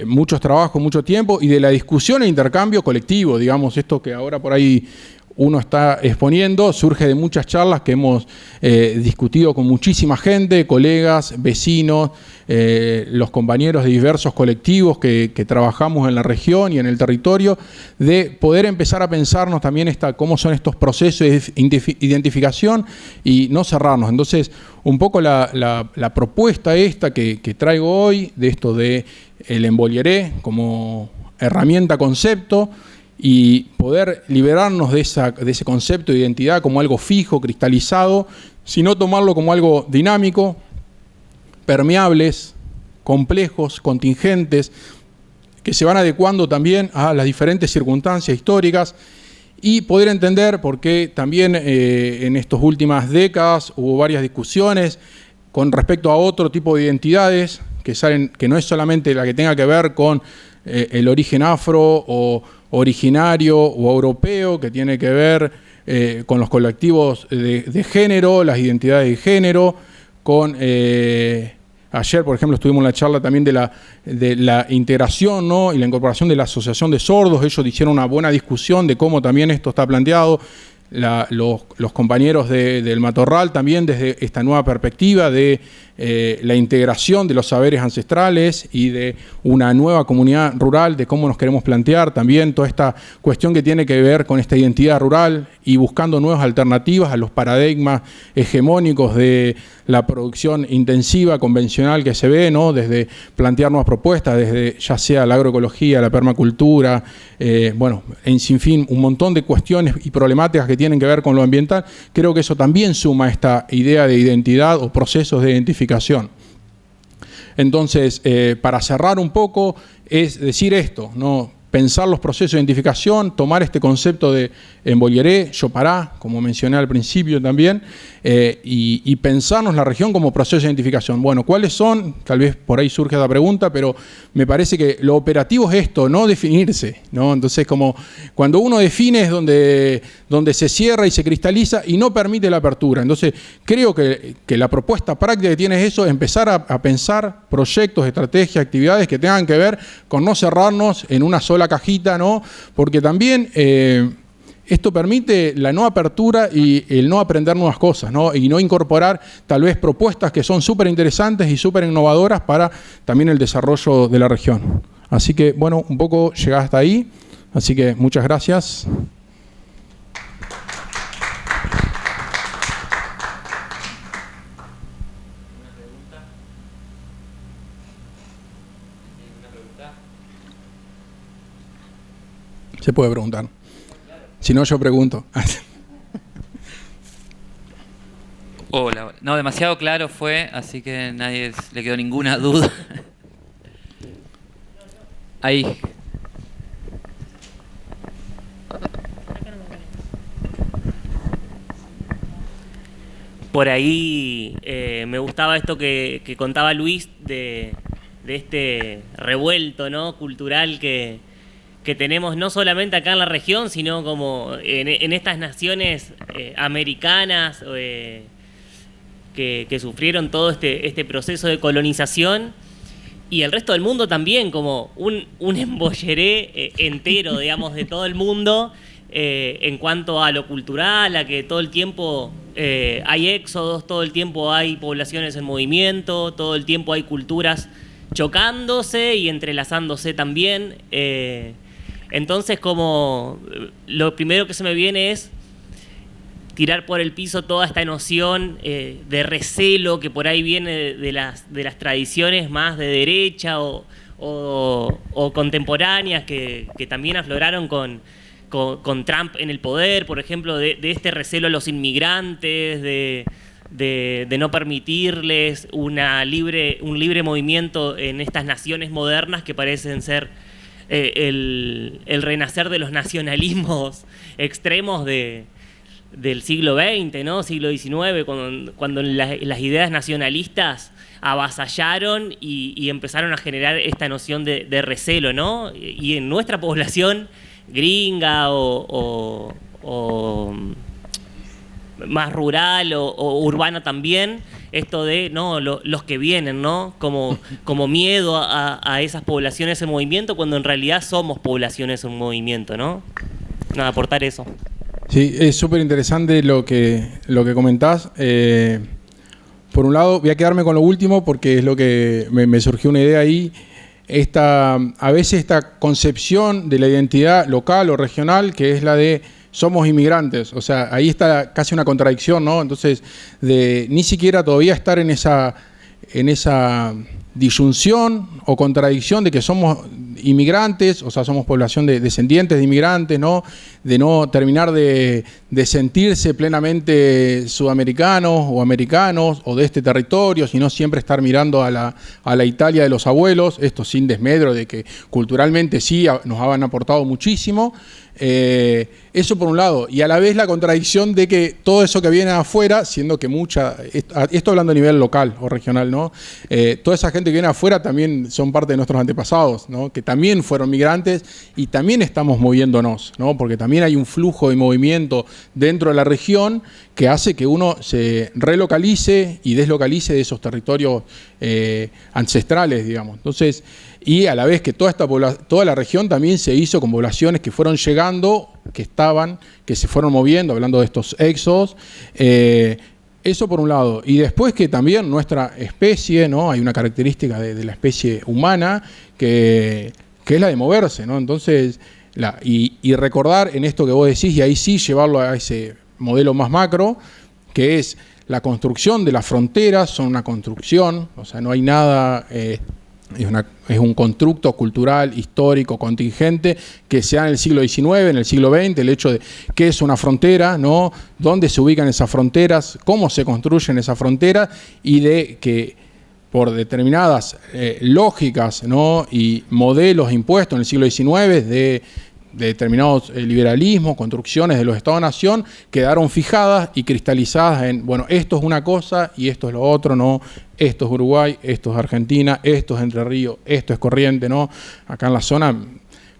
muchos trabajos, mucho tiempo y de la discusión e intercambio colectivo, digamos, esto que ahora por ahí uno está exponiendo, surge de muchas charlas que hemos discutido con muchísima gente, colegas, vecinos, los compañeros de diversos colectivos que trabajamos en la región y en el territorio, de poder empezar a pensarnos también cómo son estos procesos de identificación y no cerrarnos. Entonces, un poco la propuesta esta que traigo hoy, de esto de el Mbolyeré como herramienta concepto, y poder liberarnos de ese concepto de identidad como algo fijo, cristalizado, sino tomarlo como algo dinámico, permeables, complejos, contingentes, que se van adecuando también a las diferentes circunstancias históricas y poder entender por qué también en estas últimas décadas hubo varias discusiones con respecto a otro tipo de identidades que salen, que no es solamente la que tenga que ver con el origen afro o originario o europeo, que tiene que ver con los colectivos de género, las identidades de género, con ayer, por ejemplo, estuvimos en la charla también de la integración, ¿no? Y la incorporación de la Asociación de Sordos. Ellos hicieron una buena discusión de cómo también esto está planteado. Los compañeros del Matorral también desde esta nueva perspectiva de la integración de los saberes ancestrales y de una nueva comunidad rural, de cómo nos queremos plantear también toda esta cuestión que tiene que ver con esta identidad rural y buscando nuevas alternativas a los paradigmas hegemónicos de la producción intensiva, convencional que se ve, ¿no? Desde plantear nuevas propuestas, desde ya sea la agroecología, la permacultura, bueno, en sinfín, un montón de cuestiones y problemáticas que tienen que ver con lo ambiental. Creo que eso también suma esta idea de identidad o procesos de identificación. Entonces, para cerrar un poco, es decir esto, ¿no? Pensar los procesos de identificación, tomar este concepto de Mbolyeré, Yopará, como mencioné al principio también, y pensarnos la región como proceso de identificación. Bueno, ¿cuáles son? Tal vez por ahí surge la pregunta, pero me parece que lo operativo es esto, no definirse, ¿no? Entonces, como cuando uno define es donde se cierra y se cristaliza y no permite la apertura. Entonces, creo que la propuesta práctica que tiene es eso, empezar a pensar proyectos, estrategias, actividades que tengan que ver con no cerrarnos en una sola cajita, ¿no? Porque también esto permite la no apertura y el no aprender nuevas cosas, ¿no? Y no incorporar tal vez propuestas que son súper interesantes y súper innovadoras para también el desarrollo de la región. Así que, bueno, un poco llegada hasta ahí. Así que muchas gracias. Se puede preguntar. Si no, yo pregunto. Hola. No, demasiado claro fue, así que nadie le quedó ninguna duda. Ahí. Por ahí me gustaba esto que contaba Luis de este revuelto, ¿no?, cultural que tenemos no solamente acá en la región, sino como en estas naciones americanas que sufrieron todo este proceso de colonización, y el resto del mundo también, como un embolleré entero, digamos, de todo el mundo en cuanto a lo cultural, a que todo el tiempo hay éxodos, todo el tiempo hay poblaciones en movimiento, todo el tiempo hay culturas chocándose y entrelazándose también. Entonces, como lo primero que se me viene es tirar por el piso toda esta noción de recelo que por ahí viene de las tradiciones más de derecha o contemporáneas que también afloraron con Trump en el poder, por ejemplo, de este recelo a los inmigrantes, de no permitirles un libre movimiento en estas naciones modernas que parecen ser el renacer de los nacionalismos extremos del siglo XX, ¿no? Siglo XIX, cuando las ideas nacionalistas avasallaron y empezaron a generar esta noción de recelo, ¿no? Y en nuestra población gringa o más rural o urbana también, esto de no los que vienen, ¿no? Como miedo a esas poblaciones en movimiento, cuando en realidad somos poblaciones en movimiento, ¿no? Nada, aportar eso. Sí, es súper interesante lo que comentás. Por un lado, voy a quedarme con lo último porque es lo que me surgió una idea ahí. A veces esta concepción de la identidad local o regional, que es la de somos inmigrantes, o sea, ahí está casi una contradicción, ¿no? Entonces, de ni siquiera todavía estar en esa disyunción o contradicción de que somos inmigrantes, o sea, somos población de descendientes de inmigrantes, ¿no? De no terminar de sentirse plenamente sudamericanos o americanos o de este territorio, sino siempre estar mirando a la Italia de los abuelos, esto sin desmedro de que culturalmente sí nos han aportado muchísimo. Eso por un lado, y a la vez la contradicción de que todo eso que viene afuera, siendo que esto hablando a nivel local o regional, ¿no? Toda esa gente que viene afuera también son parte de nuestros antepasados, ¿no? Que también fueron migrantes y también estamos moviéndonos, ¿no? Porque también hay un flujo de movimiento dentro de la región que hace que uno se relocalice y deslocalice de esos territorios ancestrales, digamos. Entonces, y a la vez que toda la región también se hizo con poblaciones que fueron llegando, que se fueron moviendo, hablando de estos éxodos. Eso por un lado. Y después que también nuestra especie, ¿no? Hay una característica de la especie humana que es la de moverse, ¿no? Entonces, y recordar en esto que vos decís, y ahí sí llevarlo a ese modelo más macro, que es la construcción de las fronteras, son una construcción, o sea, no hay nada... Es un constructo cultural, histórico, contingente, que se da en el siglo XIX, en el siglo XX, el hecho de qué es una frontera, ¿no? Dónde se ubican esas fronteras, cómo se construyen esas fronteras, y de que por determinadas lógicas, ¿no? Y modelos impuestos en el siglo XIX de determinados liberalismos, construcciones de los Estados-nación, quedaron fijadas y cristalizadas en, bueno, esto es una cosa y esto es lo otro, ¿no? Esto es Uruguay, esto es Argentina, esto es Entre Ríos, esto es Corrientes, ¿no? Acá en la zona,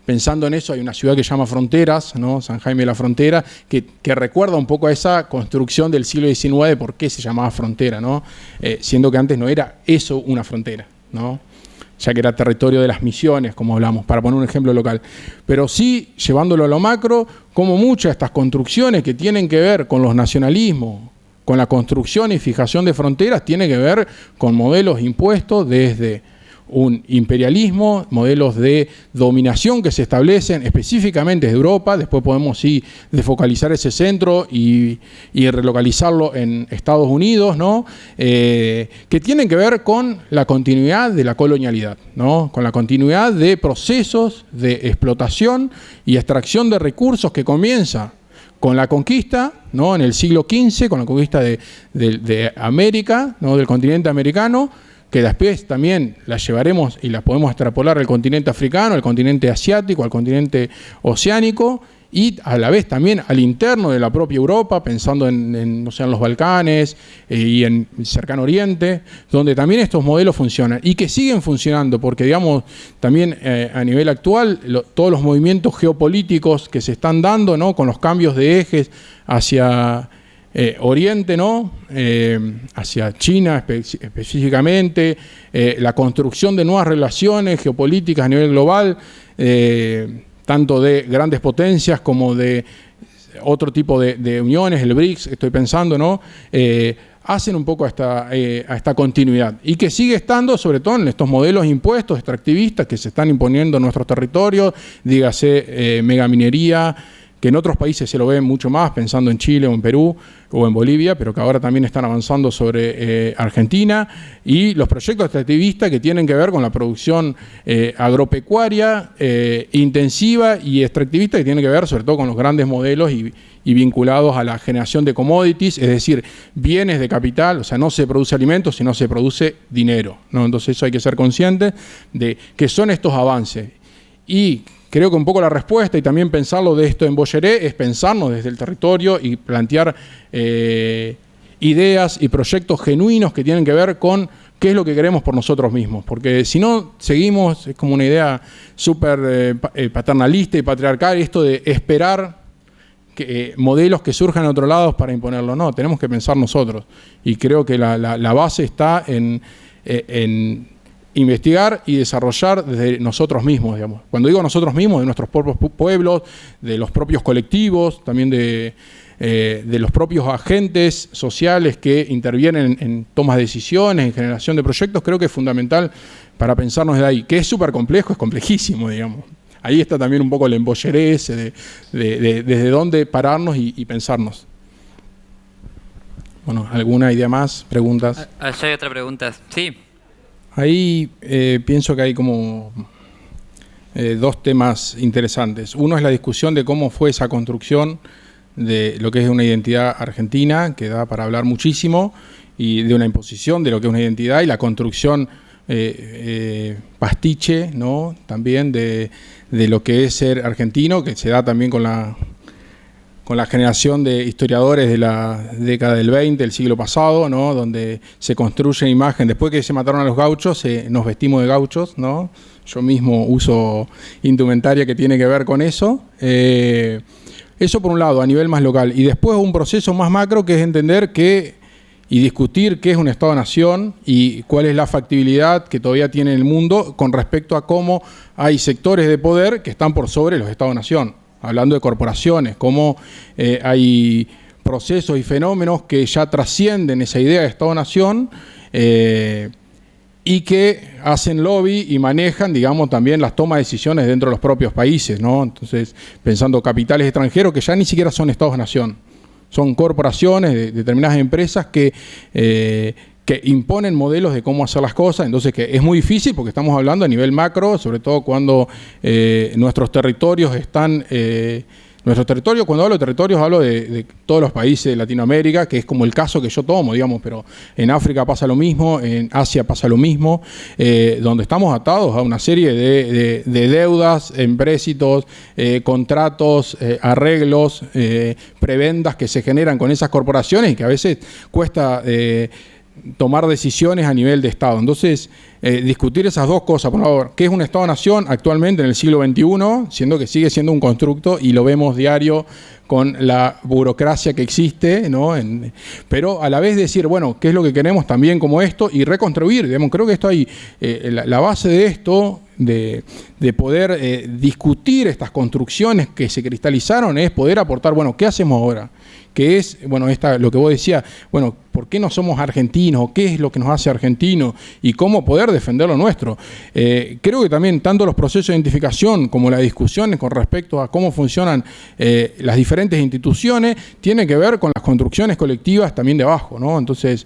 pensando en eso, hay una ciudad que se llama Fronteras, ¿no? San Jaime de la Frontera, que recuerda un poco a esa construcción del siglo XIX, por qué se llamaba frontera, ¿no? Siendo que antes no era eso una frontera, ¿no? Ya que era territorio de las misiones, como hablamos, para poner un ejemplo local. Pero sí, llevándolo a lo macro, como muchas de estas construcciones que tienen que ver con los nacionalismos, con la construcción y fijación de fronteras, tiene que ver con modelos impuestos desde un imperialismo, modelos de dominación que se establecen específicamente desde Europa. Después podemos sí desfocalizar ese centro y relocalizarlo en Estados Unidos, ¿no? Que tienen que ver con la continuidad de la colonialidad, ¿no? Con la continuidad de procesos de explotación y extracción de recursos que comienza con la conquista, ¿no? En el siglo XV, con la conquista de América, ¿no? Del continente americano, que después también la llevaremos y la podemos extrapolar al continente africano, al continente asiático, al continente oceánico, y a la vez también al interno de la propia Europa, pensando en no sé, en los Balcanes y en el Cercano Oriente, donde también estos modelos funcionan y que siguen funcionando, porque digamos también a nivel actual todos los movimientos geopolíticos que se están dando, ¿no? Con los cambios de ejes hacia Oriente, ¿no? Hacia China específicamente, la construcción de nuevas relaciones geopolíticas a nivel global, tanto de grandes potencias como de otro tipo de uniones, el BRICS, estoy pensando, ¿no? Hacen un poco a esta continuidad y que sigue estando sobre todo en estos modelos impuestos extractivistas que se están imponiendo en nuestros territorios, dígase megaminería, que en otros países se lo ve mucho más, pensando en Chile o en Perú o en Bolivia, pero que ahora también están avanzando sobre Argentina, y los proyectos extractivistas que tienen que ver con la producción agropecuaria intensiva y extractivista, que tienen que ver sobre todo con los grandes modelos y vinculados a la generación de commodities, es decir, bienes de capital. O sea, no se produce alimentos, sino se produce dinero, ¿no? Entonces eso hay que ser conscientes de que son estos avances. Y creo que un poco la respuesta, y también pensarlo de esto en Bolloré, es pensarnos desde el territorio y plantear ideas y proyectos genuinos que tienen que ver con qué es lo que queremos por nosotros mismos. Porque si no, seguimos, es como una idea súper paternalista y patriarcal, esto de esperar modelos que surjan en otros lados para imponerlo. No, tenemos que pensar nosotros. Y creo que la base está en investigar y desarrollar desde nosotros mismos, digamos. Cuando digo nosotros mismos, de nuestros propios pueblos, de los propios colectivos, también de los propios agentes sociales que intervienen en tomas de decisiones, en generación de proyectos, creo que es fundamental para pensarnos de ahí, que es súper complejo, es complejísimo, digamos. Ahí está también un poco el embolleré ese desde dónde pararnos y pensarnos. Bueno, ¿alguna idea más? ¿Preguntas? Allá hay otra pregunta. Sí. Ahí pienso que hay como dos temas interesantes. Uno es la discusión de cómo fue esa construcción de lo que es una identidad argentina, que da para hablar muchísimo, y de una imposición de lo que es una identidad y la construcción pastiche, ¿no? También de lo que es ser argentino, que se da también con la generación de historiadores de la década del 20, del siglo pasado, ¿no? Donde se construye imagen. Después que se mataron a los gauchos, nos vestimos de gauchos, ¿no? Yo mismo uso indumentaria que tiene que ver con eso. Eso por un lado, a nivel más local. Y después un proceso más macro, que es entender y discutir qué es un Estado-Nación y cuál es la factibilidad que todavía tiene el mundo con respecto a cómo hay sectores de poder que están por sobre los Estados-Nación. Hablando de corporaciones, cómo hay procesos y fenómenos que ya trascienden esa idea de Estado-Nación y que hacen lobby y manejan, digamos, también las tomas de decisiones dentro de los propios países, ¿no? Entonces, pensando capitales extranjeros que ya ni siquiera son Estados-Nación, son corporaciones de determinadas empresas que imponen modelos de cómo hacer las cosas. Entonces que es muy difícil porque estamos hablando a nivel macro, sobre todo cuando nuestros territorios están... cuando hablo de territorios, hablo de todos los países de Latinoamérica, que es como el caso que yo tomo, digamos, pero en África pasa lo mismo, en Asia pasa lo mismo, donde estamos atados a una serie de deudas, empréstitos, contratos, arreglos, prebendas que se generan con esas corporaciones y que a veces cuesta tomar decisiones a nivel de Estado. Entonces, discutir esas dos cosas, por favor, ¿qué es un Estado-Nación actualmente en el siglo XXI? Siendo que sigue siendo un constructo y lo vemos diario con la burocracia que existe, ¿no? Pero a la vez decir, bueno, ¿qué es lo que queremos también como esto? Y reconstruir, digamos, creo que esto hay, la base de esto, de poder discutir estas construcciones que se cristalizaron, es poder aportar, bueno, ¿qué hacemos ahora? Que es, bueno, lo que vos decías, bueno, ¿por qué no somos argentinos? ¿Qué es lo que nos hace argentinos? Y cómo poder defender lo nuestro. Creo que también tanto los procesos de identificación como las discusiones con respecto a cómo funcionan las diferentes instituciones tienen que ver con las construcciones colectivas también de abajo, ¿no? Entonces,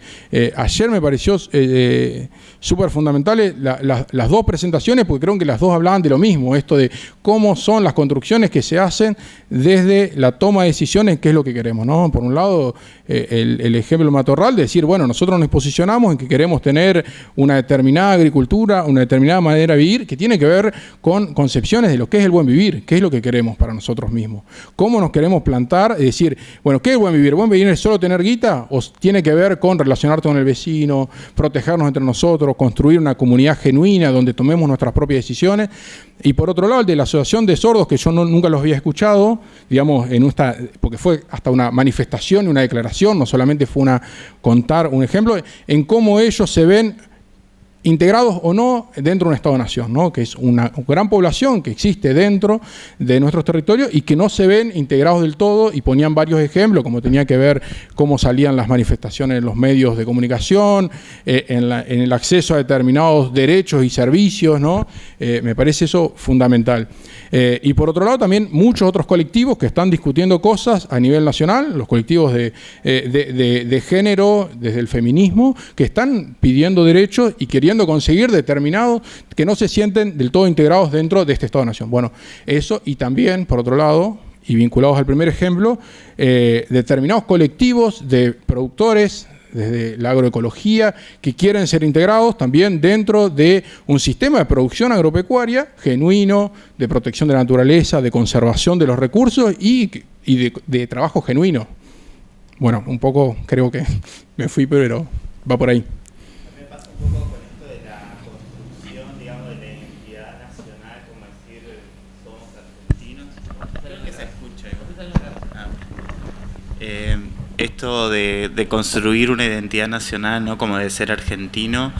ayer me pareció súper fundamentales las dos presentaciones, porque creo que las dos hablaban de lo mismo, esto de cómo son las construcciones que se hacen desde la toma de decisiones, qué es lo que queremos, ¿no? Por un lado, el ejemplo matorral de decir, bueno, nosotros nos posicionamos en que queremos tener una determinada agricultura, una determinada manera de vivir, que tiene que ver con concepciones de lo que es el buen vivir, qué es lo que queremos para nosotros mismos, cómo nos queremos plantar, es decir, bueno, ¿qué es buen vivir? ¿Buen vivir es solo tener guita o tiene que ver con relacionarte con el vecino, protegernos entre nosotros, construir una comunidad genuina donde tomemos nuestras propias decisiones? Y por otro lado, el de la Asociación de Sordos, que yo nunca los había escuchado, digamos, porque fue hasta una manifestación y una declaración, no solamente fue contar un ejemplo, en cómo ellos se ven integrados o no dentro de un Estado-Nación, ¿no? Que es una gran población que existe dentro de nuestros territorios y que no se ven integrados del todo, y ponían varios ejemplos, como tenía que ver cómo salían las manifestaciones en los medios de comunicación, en el acceso a determinados derechos y servicios, ¿no? Me parece eso fundamental. Y por otro lado también muchos otros colectivos que están discutiendo cosas a nivel nacional, los colectivos de género, desde el feminismo, que están pidiendo derechos y queriendo conseguir determinados que no se sienten del todo integrados dentro de este Estado-Nación. Bueno, eso, y también, por otro lado, y vinculados al primer ejemplo, determinados colectivos de productores desde la agroecología que quieren ser integrados también dentro de un sistema de producción agropecuaria genuino, de protección de la naturaleza, de conservación de los recursos y de trabajo genuino. Bueno, un poco creo que me fui, pero va por ahí. Me pasa un poco con esto de la construcción, digamos, de la identidad nacional, como decir, somos argentinos. Creo que se escucha. Esto de construir una identidad nacional, ¿no? Como de ser argentino,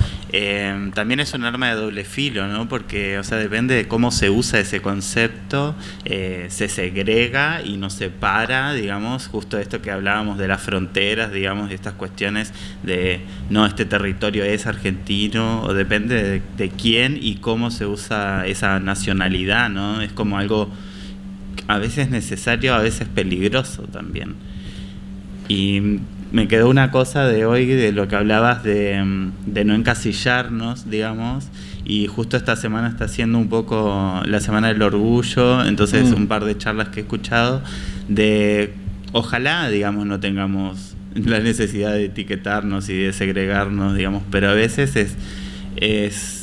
también es un arma de doble filo, ¿no? Porque, o sea, depende de cómo se usa ese concepto, se segrega y nos separa, digamos, justo esto que hablábamos de las fronteras, digamos, de estas cuestiones de, no, este territorio es argentino, o depende de quién y cómo se usa esa nacionalidad, ¿no? Es como algo a veces necesario, a veces peligroso también. Y me quedó una cosa de hoy, de lo que hablabas de no encasillarnos, digamos, y justo esta semana está siendo un poco la Semana del Orgullo, entonces un par de charlas que he escuchado de ojalá, digamos, no tengamos la necesidad de etiquetarnos y de segregarnos, digamos, pero a veces es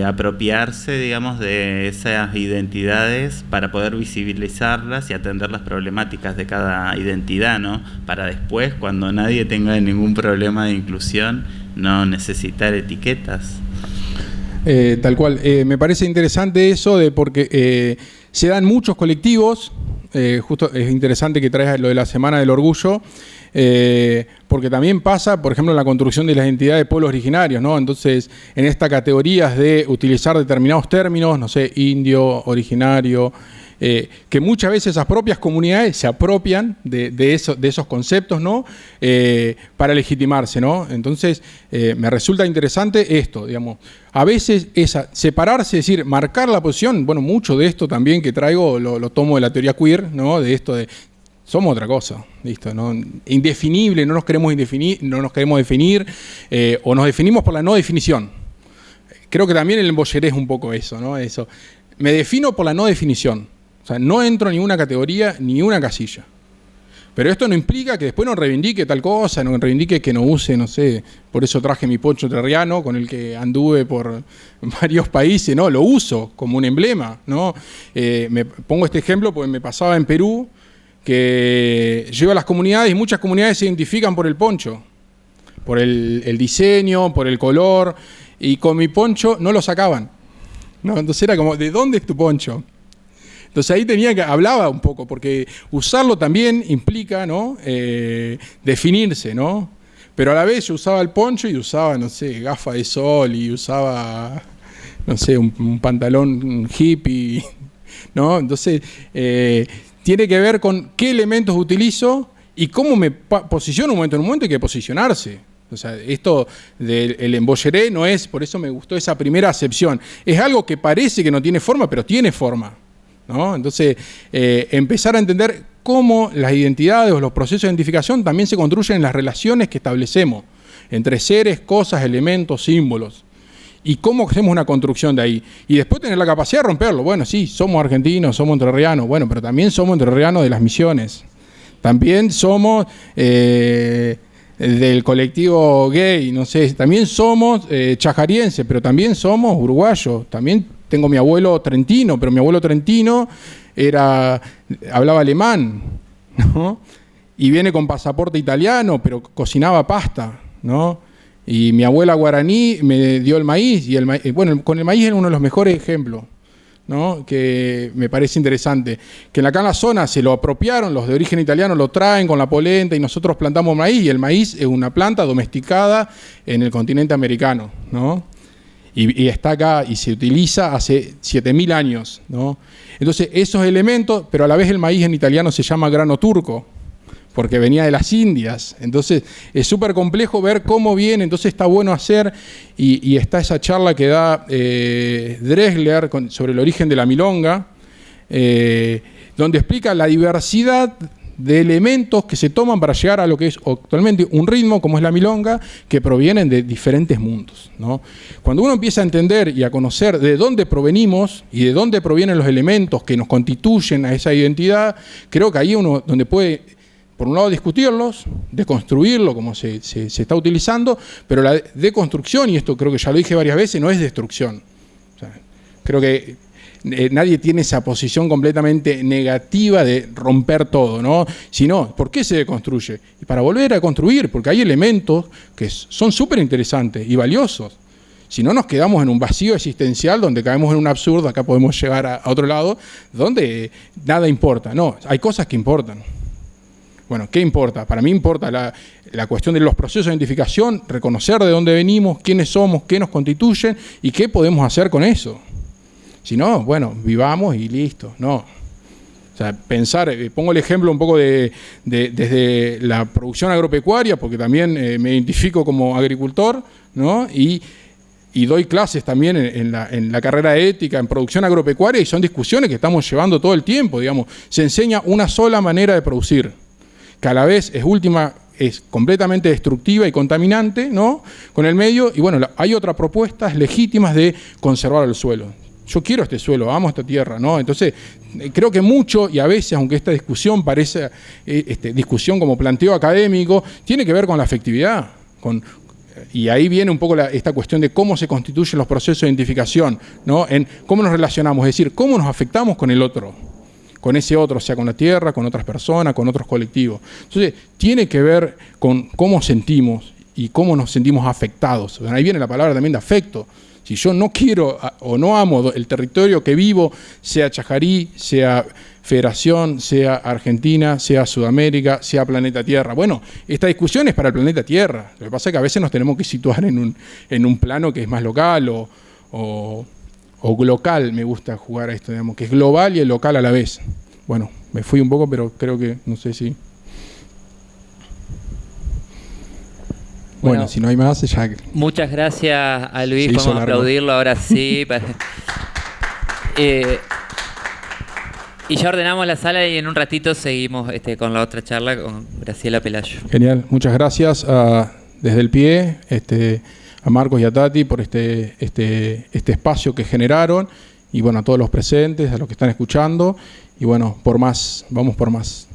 apropiarse, digamos, de esas identidades para poder visibilizarlas y atender las problemáticas de cada identidad, ¿no? Para después, cuando nadie tenga ningún problema de inclusión, no necesitar etiquetas. Tal cual. Me parece interesante eso porque se dan muchos colectivos. Justo es interesante que traes lo de la Semana del Orgullo. Porque también pasa, por ejemplo, en la construcción de las identidades de pueblos originarios, ¿no? Entonces, en estas categorías de utilizar determinados términos, no sé, indio, originario, que muchas veces esas propias comunidades se apropian de esos conceptos, ¿no? Para legitimarse, ¿no? Entonces, me resulta interesante esto, digamos. A veces separarse, es decir, marcar la posición, bueno, mucho de esto también que traigo lo tomo de la teoría queer, ¿no? De esto de somos otra cosa, ¿listo? ¿No? Indefinible, no nos queremos definir, o nos definimos por la no definición. Creo que también el embolleré es un poco eso, ¿no? Eso. Me defino por la no definición. O sea, no entro en ninguna categoría, ni una casilla. Pero esto no implica que después no reivindique tal cosa, no reivindique que no use, no sé, por eso traje mi poncho entrerriano con el que anduve por varios países, ¿no? Lo uso como un emblema, ¿no? Me pongo este ejemplo porque me pasaba en Perú, que lleva a las comunidades y muchas comunidades se identifican por el poncho, por el diseño, por el color, y con mi poncho no lo sacaban, ¿no? Entonces era como, ¿de dónde es tu poncho? Entonces ahí hablaba un poco, porque usarlo también implica, ¿no? Definirse, ¿no? Pero a la vez yo usaba el poncho y usaba, no sé, gafas de sol y usaba, no sé, un pantalón hippie, ¿no? Entonces tiene que ver con qué elementos utilizo y cómo me posiciono en un momento hay que posicionarse. O sea, esto del embolleré no es, por eso me gustó esa primera acepción. Es algo que parece que no tiene forma, pero tiene forma, ¿no? Entonces, empezar a entender cómo las identidades o los procesos de identificación también se construyen en las relaciones que establecemos entre seres, cosas, elementos, símbolos. ¿Y cómo hacemos una construcción de ahí? Y después tener la capacidad de romperlo. Bueno, sí, somos argentinos, somos entrerrianos. Bueno, pero también somos entrerrianos de las Misiones. También somos del colectivo gay, no sé. También somos chajarienses, pero también somos uruguayos. También tengo mi abuelo trentino, pero mi abuelo trentino hablaba alemán, ¿no? Y viene con pasaporte italiano, pero cocinaba pasta, ¿no? Y mi abuela guaraní me dio el maíz, y bueno, con el maíz es uno de los mejores ejemplos, ¿no? Que me parece interesante. Que acá en la zona se lo apropiaron, los de origen italiano lo traen con la polenta y nosotros plantamos maíz, y el maíz es una planta domesticada en el continente americano, ¿no? Y está acá y se utiliza hace 7.000 años, ¿no? Entonces, esos elementos, pero a la vez el maíz en italiano se llama grano turco, porque venía de las Indias. Entonces es súper complejo ver cómo viene, entonces está bueno hacer, y está esa charla que da Drexler sobre el origen de la milonga, donde explica la diversidad de elementos que se toman para llegar a lo que es actualmente un ritmo como es la milonga, que provienen de diferentes mundos, ¿no? Cuando uno empieza a entender y a conocer de dónde provenimos y de dónde provienen los elementos que nos constituyen a esa identidad, creo que ahí uno donde puede, por un lado, discutirlos, deconstruirlo como se está utilizando, pero la deconstrucción, y esto creo que ya lo dije varias veces, no es destrucción. O sea, creo que nadie tiene esa posición completamente negativa de romper todo, ¿no? Sino, ¿por qué se deconstruye? Y para volver a construir, porque hay elementos que son súper interesantes y valiosos. Si no, nos quedamos en un vacío existencial donde caemos en un absurdo, acá podemos llegar a otro lado, donde nada importa. No, hay cosas que importan. Bueno, ¿qué importa? Para mí importa la cuestión de los procesos de identificación, reconocer de dónde venimos, quiénes somos, qué nos constituyen y qué podemos hacer con eso. Si no, bueno, vivamos y listo. No. O sea, pensar, pongo el ejemplo un poco desde la producción agropecuaria, porque también me identifico como agricultor, ¿no? Y doy clases también en la carrera de ética en producción agropecuaria, y son discusiones que estamos llevando todo el tiempo, digamos. Se enseña una sola manera de producir, que a la vez es completamente destructiva y contaminante, ¿no? Con el medio, y bueno, hay otras propuestas legítimas de conservar el suelo. Yo quiero este suelo, amo esta tierra, ¿no? Entonces, creo que mucho, y a veces, aunque esta discusión parece discusión como planteo académico, tiene que ver con la afectividad, y ahí viene un poco esta cuestión de cómo se constituyen los procesos de identificación, ¿no? En cómo nos relacionamos, es decir, cómo nos afectamos con el otro, con ese otro, o sea, con la tierra, con otras personas, con otros colectivos. Entonces, tiene que ver con cómo sentimos y cómo nos sentimos afectados. Ahí viene la palabra también de afecto. Si yo no quiero o no amo el territorio que vivo, sea Chajarí, sea Federación, sea Argentina, sea Sudamérica, sea planeta Tierra. Bueno, esta discusión es para el planeta Tierra. Lo que pasa es que a veces nos tenemos que situar en un plano que es más local o local, me gusta jugar a esto, digamos, que es global y el local a la vez. Bueno, me fui un poco, pero creo que, no sé si... Bueno, si no hay más, ya... Muchas gracias a Luis, Se hizo podemos largo. aplaudirlo ahora sí. Y ya ordenamos la sala y en un ratito seguimos con la otra charla con Graciela Pelayo. Genial, muchas gracias desde el pie a Marcos y a Tati por este espacio que generaron, y bueno, a todos los presentes, a los que están escuchando, y bueno, por más, vamos por más.